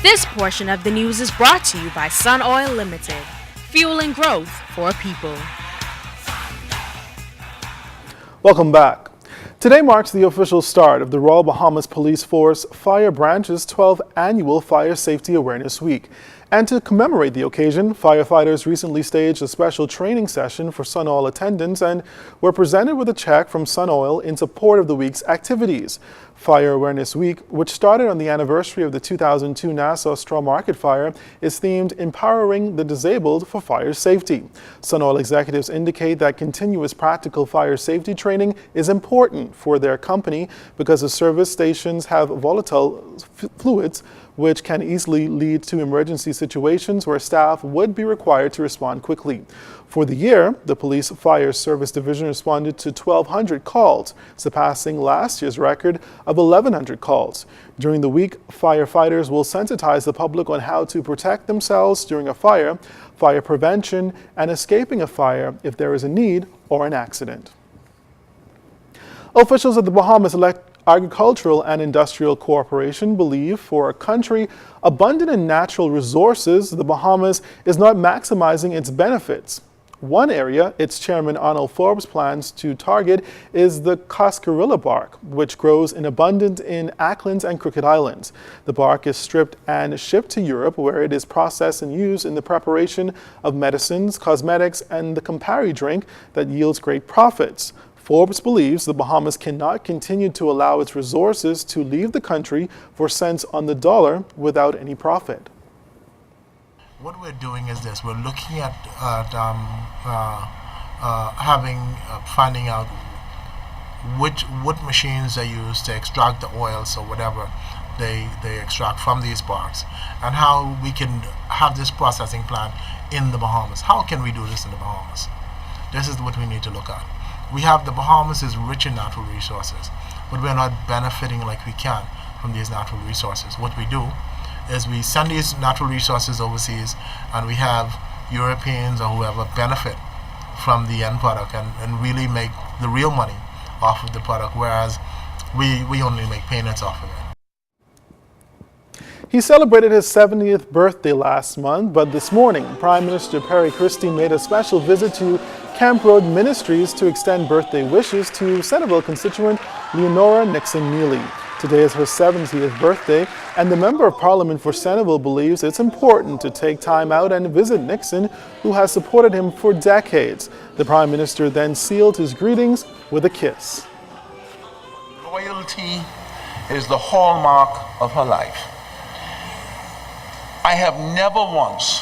This portion of the news is brought to you by Sun Oil Limited, fueling growth for people. Welcome back. Today marks the official start of the Royal Bahamas Police Force Fire Branch's 12th Annual Fire Safety Awareness Week. And to commemorate the occasion, firefighters recently staged a special training session for Sun Oil attendants and were presented with a check from Sun Oil in support of the week's activities. Fire Awareness Week, which started on the anniversary of the 2002 Nassau Straw Market Fire, is themed Empowering the Disabled for Fire Safety. Sun Oil executives indicate that continuous practical fire safety training is important for their company because the service stations have volatile fluids which can easily lead to emergency situations where staff would be required to respond quickly. For the year, the Police Fire Service Division responded to 1,200 calls, surpassing last year's record of 1,100 calls. During the week, firefighters will sensitize the public on how to protect themselves during a fire, fire prevention, and escaping a fire if there is a need or an accident. Officials at the Bahamas Agricultural and Industrial Corporation believe for a country abundant in natural resources, the Bahamas is not maximizing its benefits. One area its chairman Arnold Forbes plans to target is the cascarilla bark, which grows in abundance in Acklins and Crooked Islands. The bark is stripped and shipped to Europe, where it is processed and used in the preparation of medicines, cosmetics, and the Campari drink that yields great profits. Forbes believes the Bahamas cannot continue to allow its resources to leave the country for cents on the dollar without any profit. What we're doing is this: we're looking at finding out what machines they use to extract the oils or whatever they extract from these barks, and how we can have this processing plant in the Bahamas. How can we do this in the Bahamas? This is what we need to look at. The Bahamas is rich in natural resources, but we're not benefiting like we can from these natural resources. What we do is we send these natural resources overseas, and we have Europeans or whoever benefit from the end product and really make the real money off of the product, whereas we only make payments off of it. He celebrated his 70th birthday last month, but this morning, Prime Minister Perry Christie made a special visit to Camp Road Ministries to extend birthday wishes to Centerville constituent Leonora Nixon Neely. Today is her 70th birthday, and the Member of Parliament for Centerville believes it's important to take time out and visit Nixon, who has supported him for decades. The Prime Minister then sealed his greetings with a kiss. Loyalty is the hallmark of her life. I have never once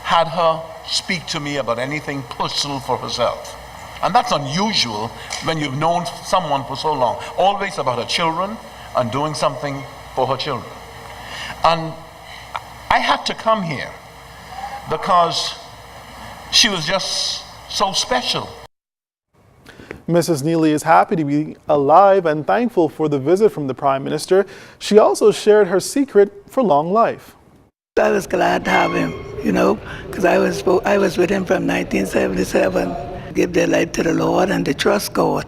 had her speak to me about anything personal for herself. And that's unusual when you've known someone for so long. Always about her children and doing something for her children. And I had to come here because she was just so special. Mrs. Neely is happy to be alive and thankful for the visit from the Prime Minister. She also shared her secret for long life. I was glad to have him, because I was with him from 1977. Give their life to the Lord and they trust God.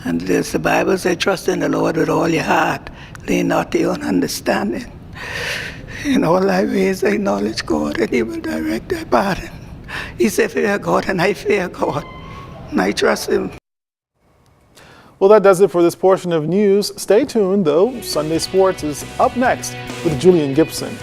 And there's the Bible says, trust in the Lord with all your heart, lean not to your own understanding. In all thy ways acknowledge God, and he will direct thy path. He said, fear God, and I fear God, and I trust him. Well, that does it for this portion of news. Stay tuned, though. Sunday Sports is up next with Julian Gibson.